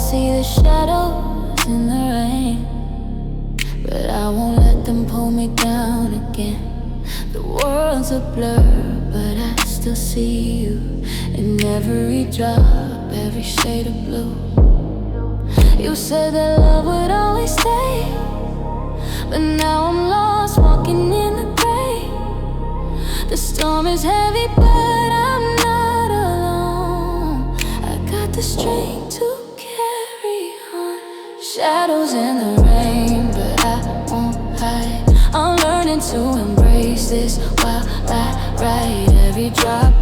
see the shadows in the rain, but I won't let them pull me down again. The world's a blur, but I still see you in every drop, every shade of blue. You said that love would always stay, but now I'm lost, walking in the gray. The storm is heavy, but I'm not alone. I got the strength to carry on. Shadows in the rain, but I won't hide. I'm learning to embrace this while I ride every drop.